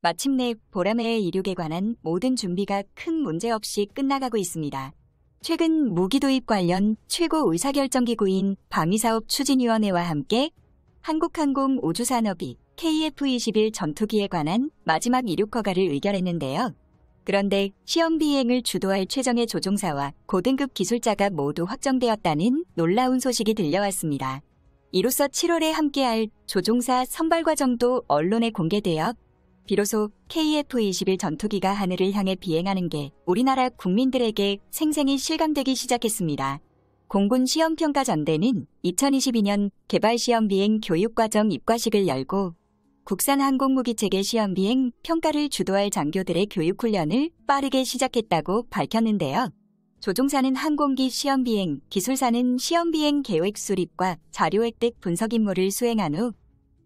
마침내 보라매의 이륙에 관한 모든 준비가 큰 문제 없이 끝나가고 있습니다. 최근 무기 도입 관련 최고 의사결정기구인 방위사업추진위원회와 함께 한국항공우주산업이 KF-21 전투기에 관한 마지막 이륙 허가를 의결했는데요. 그런데 시험 비행을 주도할 최정예 조종사와 고등급 기술자가 모두 확정되었다는 놀라운 소식이 들려왔습니다. 이로써 7월에 함께할 조종사 선발 과정도 언론에 공개되어 비로소 KF-21 전투기가 하늘을 향해 비행하는 게 우리나라 국민들에게 생생히 실감되기 시작했습니다. 공군 시험평가전대는 2022년 개발시험 비행 교육과정 입과식을 열고 국산 항공무기체계 시험 비행 평가를 주도할 장교들의 교육훈련을 빠르게 시작했다고 밝혔는데요. 조종사는 항공기 시험 비행, 기술사는 시험 비행 계획 수립과 자료 획득 분석 임무를 수행한 후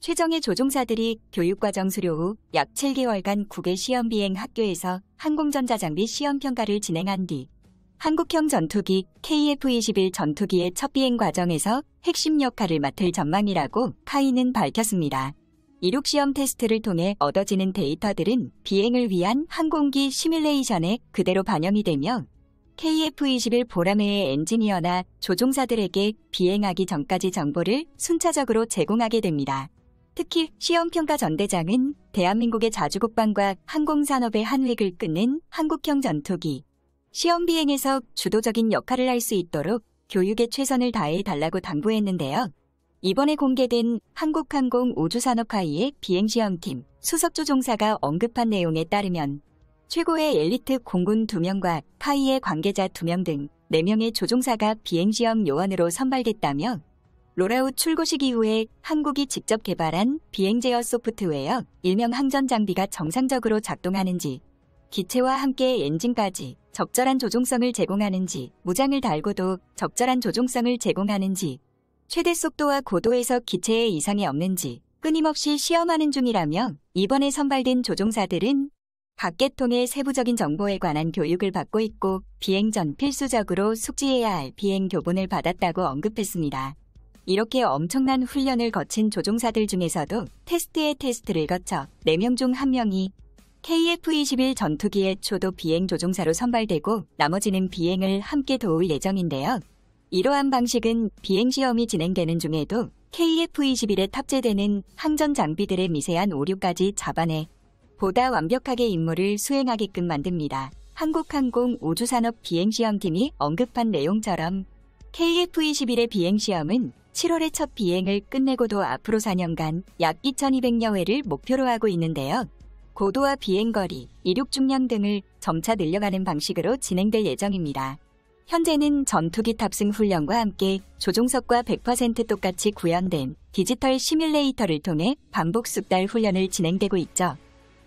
최정예 조종사들이 교육과정 수료 후 약 7개월간 국외 시험 비행 학교에서 항공전자장비 시험 평가를 진행한 뒤 한국형 전투기 KF-21 전투기의 첫 비행 과정에서 핵심 역할을 맡을 전망이라고 카이는 밝혔습니다. 이륙시험 테스트를 통해 얻어지는 데이터들은 비행을 위한 항공기 시뮬레이션에 그대로 반영이 되며 KF-21 보라매의 엔지니어나 조종사들에게 비행하기 전까지 정보를 순차적으로 제공하게 됩니다. 특히 시험평가 전대장은 대한민국의 자주국방과 항공산업의 한 획을 끊는 한국형 전투기, 시험 비행에서 주도적인 역할을 할 수 있도록 교육에 최선을 다해 달라고 당부했는데요. 이번에 공개된 한국항공우주산업카이의 비행시험팀 수석조종사가 언급한 내용에 따르면 최고의 엘리트 공군 2명과 카이의 관계자 2명 등 4명의 조종사가 비행시험 요원으로 선발됐다며 롤아웃 출고식 이후에 한국이 직접 개발한 비행제어 소프트웨어 일명 항전장비가 정상적으로 작동하는지, 기체와 함께 엔진까지 적절한 조종성을 제공하는지, 무장을 달고도 적절한 조종성을 제공하는지, 최대 속도와 고도에서 기체에 이상이 없는지 끊임없이 시험하는 중이라며 이번에 선발된 조종사들은 각 계통의 세부적인 정보에 관한 교육을 받고 있고 비행 전 필수적으로 숙지해야 할 비행 교본을 받았다고 언급했습니다. 이렇게 엄청난 훈련을 거친 조종사들 중에서도 테스트의 테스트를 거쳐 4명 중 1명이 KF-21 전투기의 초도 비행 조종사로 선발되고 나머지는 비행을 함께 도울 예정인데요. 이러한 방식은 비행시험이 진행되는 중에도 KF-21에 탑재되는 항전 장비들의 미세한 오류까지 잡아내 보다 완벽하게 임무를 수행하게끔 만듭니다. 한국항공우주산업 비행시험팀이 언급한 내용처럼 KF-21의 비행시험은 7월에 첫 비행을 끝내고도 앞으로 4년간 약 2200여 회를 목표로 하고 있는데요. 고도와 비행거리, 이륙 중량 등을 점차 늘려가는 방식으로 진행될 예정입니다. 현재는 전투기 탑승 훈련과 함께 조종석과 100% 똑같이 구현된 디지털 시뮬레이터를 통해 반복 숙달 훈련을 진행되고 있죠.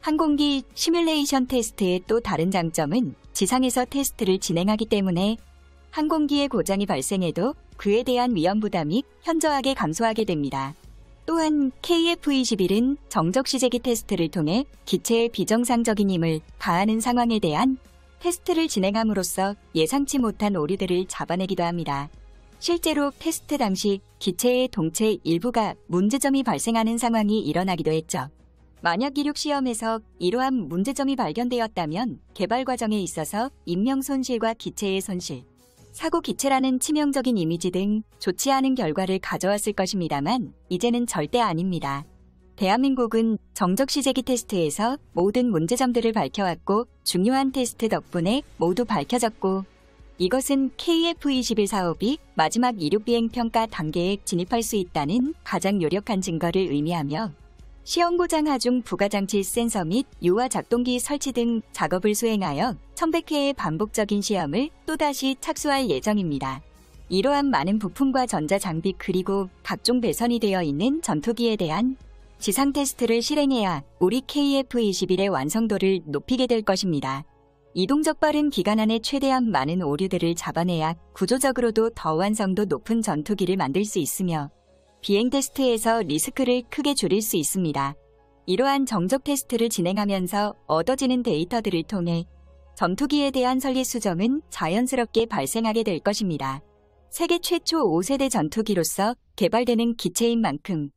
항공기 시뮬레이션 테스트의 또 다른 장점은 지상에서 테스트를 진행하기 때문에 항공기의 고장이 발생해도 그에 대한 위험 부담이 현저하게 감소하게 됩니다. 또한 KF-21은 정적 시제기 테스트를 통해 기체의 비정상적인 힘을 가하는 상황에 대한 테스트를 진행함으로써 예상치 못한 오류들을 잡아내기도 합니다. 실제로 테스트 당시 기체의 동체 일부가 문제점이 발생하는 상황이 일어나기도 했죠. 만약 이륙 시험에서 이러한 문제점이 발견되었다면 개발 과정에 있어서 인명 손실과 기체의 손실, 사고 기체라는 치명적인 이미지 등 좋지 않은 결과를 가져왔을 것입니다만 이제는 절대 아닙니다. 대한민국은 정적 시제기 테스트에서 모든 문제점들을 밝혀왔고 중요한 테스트 덕분에 모두 밝혀졌고 이것은 KF-21 사업이 마지막 이륙 비행 평가 단계에 진입할 수 있다는 가장 유력한 증거를 의미하며 시험 고장 하중 부가장치 센서 및 유화 작동기 설치 등 작업을 수행하여 1100회의 반복적인 시험을 또다시 착수할 예정입니다. 이러한 많은 부품과 전자장비 그리고 각종 배선이 되어 있는 전투기에 대한 지상 테스트를 실행해야 우리 KF-21의 완성도를 높이게 될 것입니다. 이동적 빠른 기간 안에 최대한 많은 오류들을 잡아내야 구조적으로도 더 완성도 높은 전투기를 만들 수 있으며 비행 테스트에서 리스크를 크게 줄일 수 있습니다. 이러한 정적 테스트를 진행하면서 얻어지는 데이터들을 통해 전투기에 대한 설계 수정은 자연스럽게 발생하게 될 것입니다. 세계 최초 5세대 전투기로서 개발되는 기체인 만큼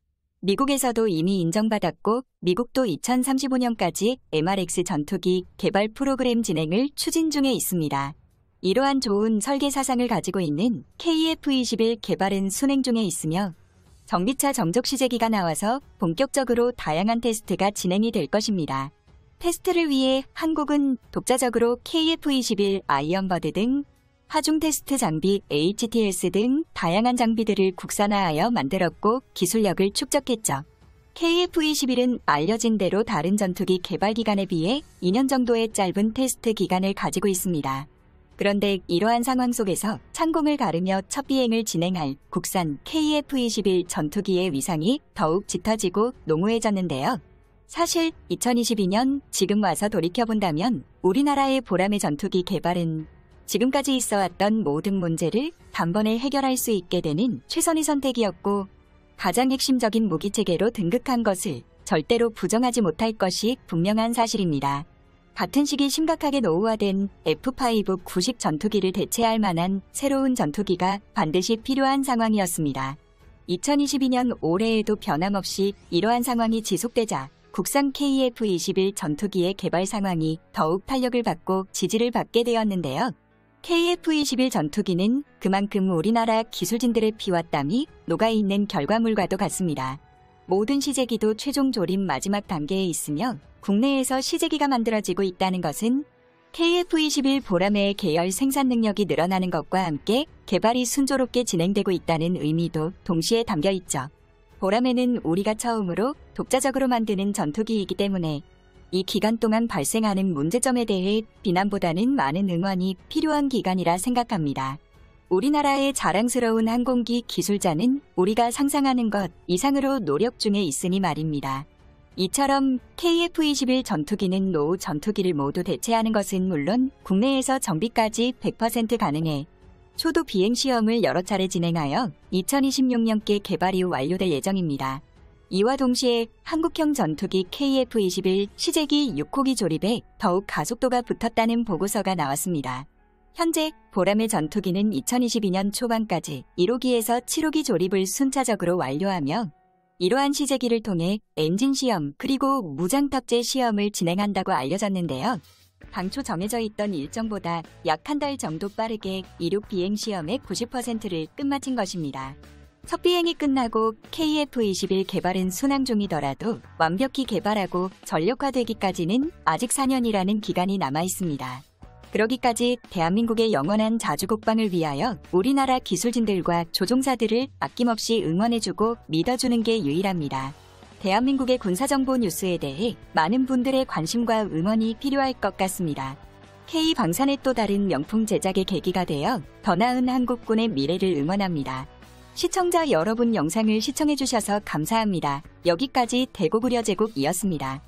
미국에서도 이미 인정받았고 미국도 2035년까지 MRX 전투기 개발 프로그램 진행을 추진 중에 있습니다. 이러한 좋은 설계 사상을 가지고 있는 KF-21 개발은 순행 중에 있으며 정비차 정적 시제기가 나와서 본격적으로 다양한 테스트가 진행이 될 것입니다. 테스트를 위해 한국은 독자적으로 KF-21 아이언버드 등 하중 테스트 장비 HTS 등 다양한 장비들을 국산화하여 만들었고 기술력을 축적했죠. KF-21은 알려진 대로 다른 전투기 개발 기간에 비해 2년 정도의 짧은 테스트 기간을 가지고 있습니다. 그런데 이러한 상황 속에서 창공을 가르며 첫 비행을 진행할 국산 KF-21 전투기의 위상이 더욱 짙어지고 농후해졌는데요. 사실 2022년 지금 와서 돌이켜본다면 우리나라의 보람의 전투기 개발은 지금까지 있어왔던 모든 문제를 단번에 해결할 수 있게 되는 최선의 선택이었고 가장 핵심적인 무기체계로 등극한 것을 절대로 부정하지 못할 것이 분명한 사실입니다. 같은 시기 심각하게 노후화된 F-5 구식 전투기를 대체할 만한 새로운 전투기가 반드시 필요한 상황이었습니다. 2022년 올해에도 변함없이 이러한 상황이 지속되자 국산 KF-21 전투기의 개발 상황이 더욱 탄력을 받고 지지를 받게 되었는데요. KF-21 전투기는 그만큼 우리나라 기술진들의 피와 땀이 녹아있는 결과물과도 같습니다. 모든 시제기도 최종 조립 마지막 단계에 있으며 국내에서 시제기가 만들어지고 있다는 것은 KF-21 보람의 계열 생산 능력이 늘어나는 것과 함께 개발이 순조롭게 진행되고 있다는 의미도 동시에 담겨 있죠. 보람에는 우리가 처음으로 독자적으로 만드는 전투기이기 때문에 이 기간 동안 발생하는 문제점에 대해 비난보다는 많은 응원이 필요한 기간이라 생각합니다. 우리나라의 자랑스러운 항공기 기술자는 우리가 상상하는 것 이상으로 노력 중에 있으니 말입니다. 이처럼 KF-21 전투기는 노후 전투기를 모두 대체하는 것은 물론 국내에서 정비까지 100% 가능해 초도 비행 시험을 여러 차례 진행하여 2026년께 개발이 완료될 예정입니다. 이와 동시에 한국형 전투기 KF-21 시제기 6호기 조립에 더욱 가속도가 붙었다는 보고서가 나왔습니다. 현재 보람의 전투기는 2022년 초반까지 1호기에서 7호기 조립을 순차적으로 완료하며 이러한 시제기를 통해 엔진 시험 그리고 무장 탑재 시험을 진행한다고 알려졌는데요. 당초 정해져 있던 일정보다 약 한 달 정도 빠르게 이륙 비행 시험의 90%를 끝마친 것입니다. 첫 비행이 끝나고 KF-21 개발은 순항 중이더라도 완벽히 개발하고 전력화되기까지는 아직 4년이라는 기간이 남아 있습니다. 그러기까지 대한민국의 영원한 자주국방을 위하여 우리나라 기술진들과 조종사들을 아낌없이 응원해주고 믿어주는 게 유일합니다. 대한민국의 군사정보 뉴스에 대해 많은 분들의 관심과 응원이 필요할 것 같습니다. K방산의 또 다른 명품 제작의 계기가 되어 더 나은 한국군의 미래를 응원합니다. 시청자 여러분 영상을 시청해주셔서 감사합니다. 여기까지 대고구려 제국이었습니다.